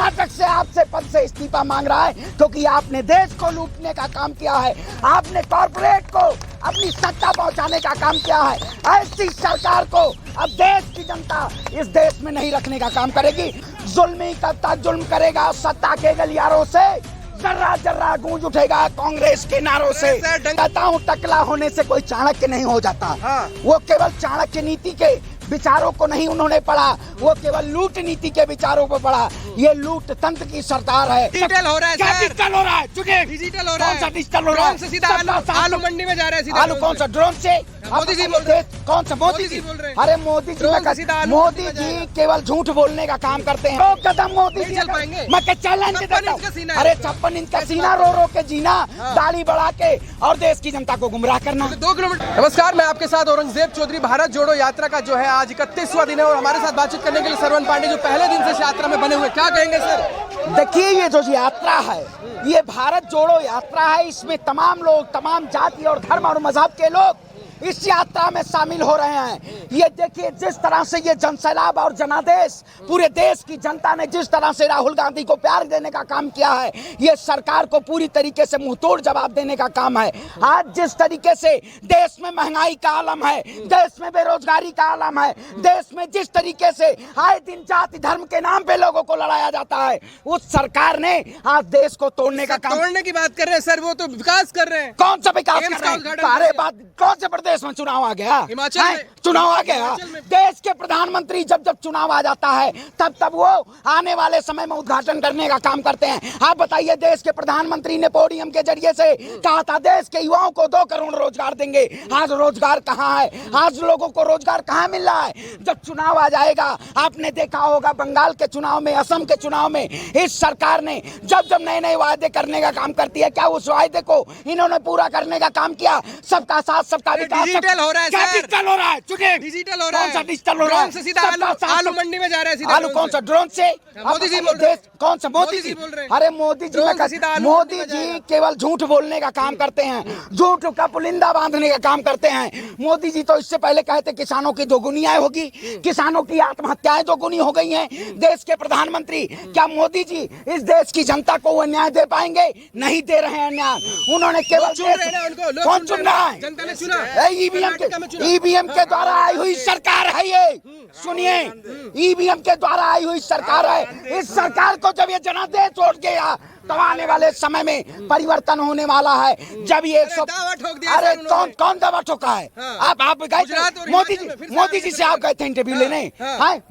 कर्नाटक से आपसे पद से इस्तीफा मांग रहा है क्योंकि आपने देश को लूटने का काम किया है, आपने कॉर्पोरेट को अपनी सत्ता पहुंचाने का काम किया है। ऐसी सरकार को अब देश की जनता इस देश में नहीं रखने का काम करेगी। जुल्मी कब तक जुल्म करेगा? सत्ता के गलियारों से जर्रा जर्रा गूंज उठेगा कांग्रेस के नारों से। कहता हूँ टकला होने से कोई चाणक्य नहीं हो जाता। वो केवल चाणक्य नीति के विचारों को नहीं उन्होंने पढ़ा, वो केवल लूट नीति के विचारों को पढ़ा। ये लूट तंत्र की सरकार है। डिजिटल हो रहा है, क्या डिजिटल हो रहा है? चुके डिजिटल हो रहा है। कौन सा डिजिटल हो रहा है? ड्रोन से सीधा आलू मंडी में जा रहा है। सीधा आलू कौन सा ड्रोन से? मोदी जी बोल रहे हैं। कौन सा मोदी जी बोल रहे हैं? अरे मोदी जी केवल झूठ बोलने का काम करते हैं। तो कदम मोदी जी चल पाएंगे। मैं चैलेंज देता हूं। अरे 56 इंच का सीना रो रो के जीना, दाढ़ी बढ़ा के और देश की जनता को गुमराह करना। 2 किलोमीटर। नमस्कार, मैं आपके साथ औरंगजेब चौधरी। भारत जोड़ो यात्रा का जो है आज 31वां दिन है और हमारे साथ बातचीत करने के लिए सरवन पांडे जो पहले दिन से इस यात्रा में बने हुए, क्या कहेंगे सर? देखिए, ये जो यात्रा है ये भारत जोड़ो यात्रा है। इसमें तमाम लोग, तमाम जाति और धर्म और मजहब के लोग इस यात्रा में शामिल हो रहे हैं। ये देखिए जिस तरह से ये जनसैलाब और जनादेश, पूरे देश की जनता ने जिस तरह से राहुल गांधी को प्यार देने का काम किया है, ये सरकार को पूरी तरीके से मुंहतोड़ जवाब देने का काम है। आज जिस तरीके से देश में महंगाई का आलम है, देश में बेरोजगारी का आलम है, देश में जिस तरीके से आए दिन जाति धर्म के नाम पे लोगों को लड़ाया जाता है, उस सरकार ने आज देश को तोड़ने का काम। तोड़ने की बात कर रहे हैं सर, वो तो विकास कर रहे हैं। कौन सा विकास कर रहे हैं? अरे बात कौन से प्रदेश में चुनाव आ गया? हिमाचल में चुनाव आ गया। देश के प्रधानमंत्री जब जब चुनाव आ जाता है तब तब वो आने वाले समय में उद्घाटन करने का काम करते हैं। आप बताइए, देश के प्रधानमंत्री ने पोडियम के जरिए से कहा था देश के युवाओं को 2 करोड़ रोजगार देंगे। आज रोजगार कहाँ है? आज लोगों को रोजगार कहाँ मिल रहा है? जब चुनाव आ जाएगा, आपने देखा होगा बंगाल के चुनाव में, असम के चुनाव में, इस सरकार ने जब जब नए नए वायदे करने का काम करती है, क्या उस वायदे को इन्होंने पूरा करने का काम किया? सबका साथ सबका विकास। डिजिटल हो रहा है। क्या डिजिटल हो रहा है? चुके डिजिटल हो रहा है। कौन सा डिजिटल हो रहा है? ड्रोन से सीधा आलू मंडी में जा रहा है। सीधा आलू कौन सा ड्रोन से? मोदी जी बोल रहे हैं। कौन सा मोदी जी बोल रहे हैं? अरे मोदी जी केवल झूठ बोलने का काम करते हैं, झूठ का पुलिंदा बांधने का काम करते हैं। मोदी जी तो इससे पहले कहे थे किसानों की दोगुनी आय होगी, किसानों की आत्महत्याएं दोगुनी हो गई हैं। देश के प्रधानमंत्री, क्या मोदी जी इस देश की जनता को वो न्याय दे पाएंगे? नहीं दे रहे हैं न्याय। उन्होंने केवल कौन चुन रहा है? जनता ने चुना। ईवीएम के द्वारा आई हुई सरकार है ये। सुनिए, ईवीएम के द्वारा आई हुई सरकार है। इस सरकार को जब ये जनादेश छोड़ गया तो आने वाले समय में परिवर्तन होने वाला है। जब ये अरे कौन दावा ठोका है? आप गए थे मोदी जी से, आप गए थे इंटरव्यू लेने?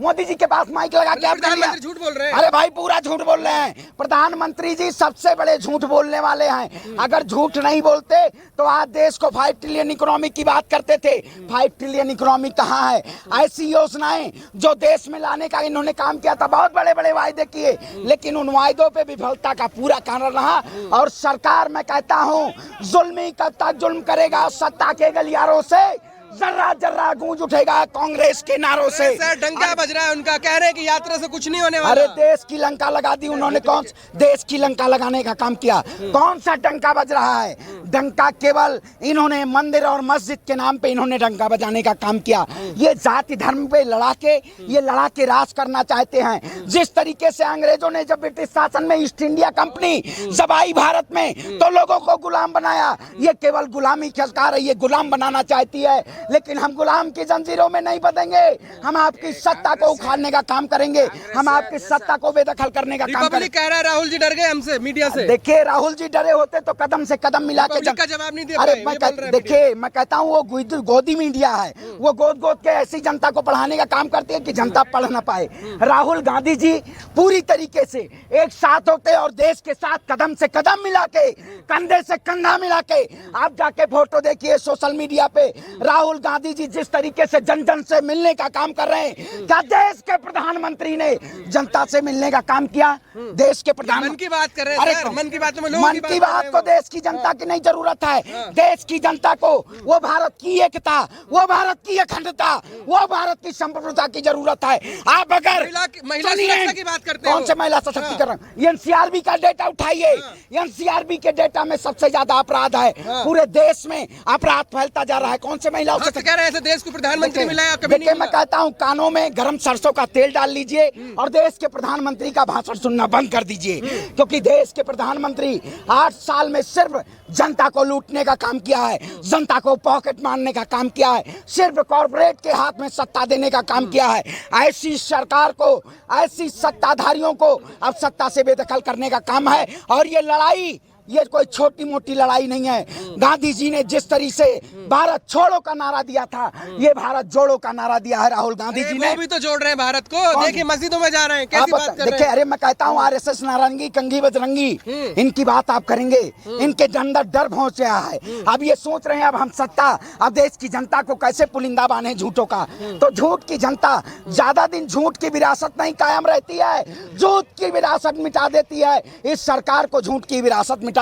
मोदी जी के पास माइक लगा के आप झूठ बोल रहे हैं। अरे भाई पूरा झूठ बोल रहे हैं। प्रधानमंत्री जी सबसे बड़े झूठ बोलने वाले हैं। अगर झूठ नहीं बोलते तो आज देश को 5 ट्रिलियन इकोनॉमी की बात करते थे। 5 ट्रिलियन इकोनॉमी कहाँ है? ऐसी योजनाएं जो देश में लाने का इन्होंने काम किया था, बहुत बड़े बड़े वायदे किए, लेकिन उन वायदों पे विफलता का पूरा कारण रहा। और सरकार, मैं कहता हूं, जुल्मी कब तक जुल्म करेगा? सत्ता के गलियारों से जर्रा जर्रा गूंज उठेगा कांग्रेस के नारों से। सर डंका बज रहा है उनका, कह रहे हैं कि यात्रा से कुछ नहीं होने वाला। अरे देश की लंका लगा दी उन्होंने। कौन देश की लंका लगाने का काम किया? कौन सा डंका बज रहा है? डंका केवल इन्होंने मंदिर और मस्जिद के नाम पे इन्होंने डंका बजाने का काम किया। ये जाति धर्म पे लड़ा के राज करना चाहते हैं। जिस तरीके से अंग्रेजों ने जब ब्रिटिश शासन में ईस्ट इंडिया कंपनी जब आई भारत में तो लोगों को गुलाम बनाया। ये केवल गुलामी की सरकार है, ये गुलाम बनाना चाहती है, लेकिन हम गुलाम की जंजीरों में नहीं बंधेंगे। हम आपकी सत्ता को उखाड़ने का काम करेंगे, हम आपकी सत्ता को बेदखल करने का काम करेंगे। कह रहा है राहुल जी डर गए हमसे, मीडिया से। देखिए, राहुल जी डरे होते तो कदम से कदम मिला के जवाब नहीं दिया। अरे देखिए, मैं कहता हूँ वो गोदी मीडिया है। वो गोद के ऐसी जनता को पढ़ाने का काम करती है कि जनता पढ़ ना पाए। राहुल गांधी जी पूरी तरीके से एक साथ होते और देश के साथ कदम से कदम मिला के, कंधे से कंधा मिला के, आप जाके फोटो देखिए सोशल मीडिया पे, राहुल गांधी जी जिस तरीके से जन जन से मिलने का काम कर रहे हैं। क्या देश के प्रधानमंत्री ने जनता से मिलने का काम किया? देश के प्रधानमंत्री मन की बात कर रहे हैं सर, मन की बात में लोगों मन की बात को देश की जनता की नहीं जरूरत है। देश की जनता को वो भारत की एकता, वो भारत की अखंडता, वो भारत की संप्रभुता की जरूरत है। आप अगर महिला सुरक्षा की बात करते हैं, कौन से महिला सशक्तिकरण? एनसीआरबी का डेटा उठाइए। एनसीआरबी के डेटा में सबसे ज्यादा अपराध है। पूरे देश में अपराध फैलता जा रहा है। कौन से महिला से कह रहे हैं ऐसे देश को प्रधानमंत्री मिला है, कभी नहीं देखिए मैं मिला। कहता हूँ कानों में गरम सरसों का तेल डाल लीजिए और देश के प्रधानमंत्री का भाषण सुनना बंद कर दीजिए, क्योंकि देश के प्रधानमंत्री 8 साल में सिर्फ जनता को लूटने का काम किया है, जनता को पॉकेट मारने का काम किया है, सिर्फ कॉर्पोरेट के हाथ में सत्ता देने का काम किया है। ऐसी सरकार को, ऐसी सत्ताधारियों को अब सत्ता से बेदखल करने का काम है। और ये लड़ाई, ये कोई छोटी मोटी लड़ाई नहीं है। गांधी जी ने जिस तरीके से भारत छोड़ो का नारा दिया था, ये भारत जोड़ो का नारा दिया है राहुल गांधी जी ने। वो भी तो जोड़ रहे हैं भारत को, देखिए मस्जिदों में जा रहे हैं, कैसी बात कर रहे देखिए, हैं। अरे मैं कहता हूँ आरएसएस नारंगी कंघी बजरंगी, इनकी बात आप करेंगे, इनके अंदर डर पहुंच गया है। अब ये सोच रहे हैं अब हम सत्ता, अब देश की जनता को कैसे पुलिंदा बांधे झूठों का। तो झूठ की जनता ज्यादा दिन झूठ की विरासत नहीं कायम रहती है, झूठ की विरासत मिटा देती है। इस सरकार को झूठ की विरासत मिटाएगी।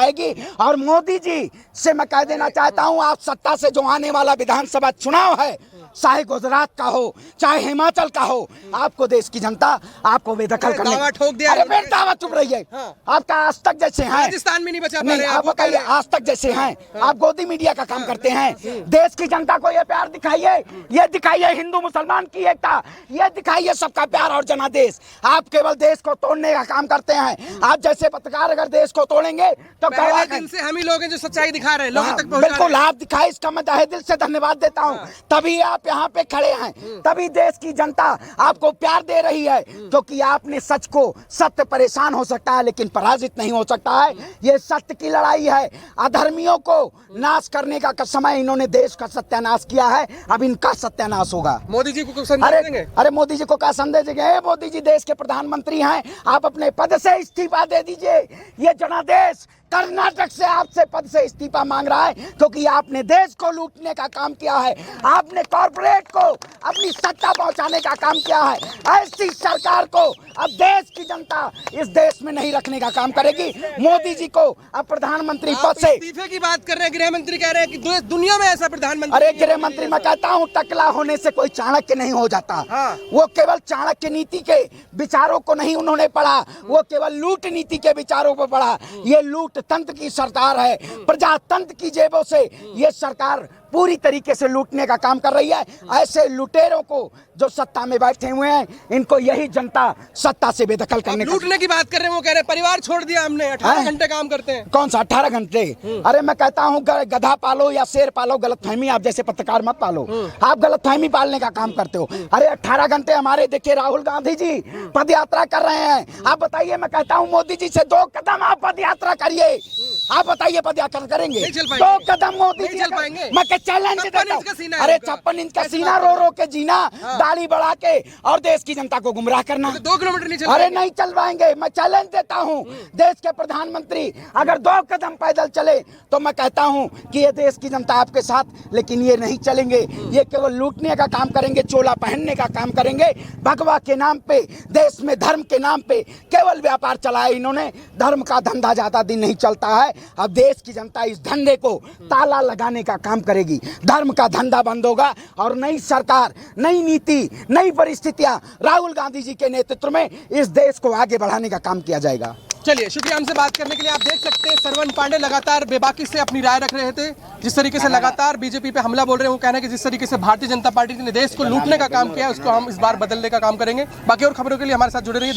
और मोदी जी से मैं कह देना चाहता हूं, आप सत्ता से जो आने वाला विधानसभा चुनाव है, चाहे गुजरात का हो चाहे हिमाचल का हो, आपको देश की जनता आपको बेदखल करने दावा ठोक दिया। अरे बेटा दावा चुप रहिए। आपका आज तक जैसे हैं, राजस्थान में नहीं बचा पा नहीं, रहे आप बताइए आज तक जैसे हैं, आप गोदी मीडिया का काम करते हैं। देश की जनता को ये प्यार दिखाइए, ये दिखाइए हिंदू मुसलमान की एकता, ये दिखाइए सबका प्यार और जनादेश। आप केवल देश को तोड़ने का काम करते हैं। आप जैसे पत्रकार अगर देश को तोड़ेंगे तो पहले दिन से हम ही लोग हैं जो सच्चाई दिखा रहे हैं, लोगों तक पहुंचा रहे बिल्कुल हैं। आप दिखाए, इसका मैं तहे दिल से धन्यवाद देता हूँ। तभी आप यहाँ पे खड़े हैं, तभी देश की जनता आपको प्यार दे रही है, क्योंकि आपने सच को, सत्य परेशान हो सकता है लेकिन पराजित नहीं हो सकता है। ये सत्य की लड़ाई है। अधर्मियों को नाश करने का समय इन्होंने देश का सत्यानाश किया है, अब इनका सत्यानाश होगा। मोदी जी को संदेश देंगे? अरे मोदी जी को क्या संदेश देंगे? मोदी जी देश के प्रधानमंत्री हैं, आप अपने पद से इस्तीफा दे दीजिए। ये जनादेश कर्नाटक से आपसे पद से इस्तीफा मांग रहा है, क्योंकि आपने देश को लूटने का काम किया है, आपने कॉर्पोरेट को अपनी सत्ता पहुंचाने का काम किया है। ऐसी सरकार को अब देश की जनता इस देश में नहीं रखने का काम करेगी। मोदी जी को अब प्रधानमंत्री पद से इस्तीफे की बात कर रहे हैं, गृह मंत्री कह रहे हैं कि दुनिया में ऐसा प्रधानमंत्री। अरे गृह मंत्री, मैं कहता हूँ टकला होने से कोई चाणक्य नहीं हो जाता। वो केवल चाणक्य नीति के विचारों को नहीं उन्होंने पढ़ा, वो केवल लूट नीति के विचारों को पढ़ा। ये लूट तंत्र की सरकार है, प्रजातंत्र की जेबों से ये सरकार पूरी तरीके से लूटने का काम कर रही है। ऐसे लुटेरों को जो सत्ता में बैठे हुए हैं, इनको यही जनता सत्ता से बेदखल करने का। लूटने की बात कर रहे हैं, वो कह रहे हैं परिवार छोड़ दिया हमने, 18 घंटे काम करते हैं। कौन सा 18 घंटे? अरे मैं कहता हूँ गधा पालो या शेर पालो, गलतफहमी आप जैसे पत्रकार मत पालो। आप गलतफहमी पालने का काम करते हो। अरे 18 घंटे हमारे देखिए राहुल गांधी जी पद यात्रा कर रहे हैं। आप बताइए, मैं कहता हूँ मोदी जी से 2 कदम आप पद यात्रा करिए। आप बताइए पद यात्रा करेंगे? 2 कदम मोदी जी चल पाएंगे। मैं चैलेंज देता हूं। अरे 56 इंच का सीना रो रो के जीना, दाढ़ी बढ़ा के और देश की जनता को गुमराह करना। 2 किलोमीटर नहीं चल अरे नहीं चल पाएंगे। मैं चैलेंज देता हूं, देश के प्रधानमंत्री अगर 2 कदम पैदल चले तो मैं कहता हूं कि ये देश की जनता आपके साथ, लेकिन ये नहीं चलेंगे। ये केवल लूटने का काम करेंगे, चोला पहनने का काम करेंगे। भगवा के नाम पे, देश में धर्म के नाम पे केवल व्यापार चलाया इन्होंने। धर्म का धंधा ज्यादा दिन नहीं चलता है। अब देश की जनता इस धंधे को ताला लगाने का काम करेगी। धर्म का धंधा बंद होगा और नई सरकार, नई नीति, नई परिस्थितियां राहुल गांधी जी के नेतृत्व में इस देश को आगे बढ़ाने का काम किया जाएगा। चलिए, शुक्रिया हमसे बात करने के लिए। आप देख सकते हैं सरवण पांडे लगातार बेबाकी से अपनी राय रख रहे थे। जिस तरीके से लगातार बीजेपी पे हमला बोल रहे हैं, वो कहना है कि जिस तरीके से भारतीय जनता पार्टी ने देश को लूटने का काम किया है, उसको हम इस बार बदलने का काम करेंगे। बाकी और खबरों के लिए हमारे साथ जुड़े रहिए।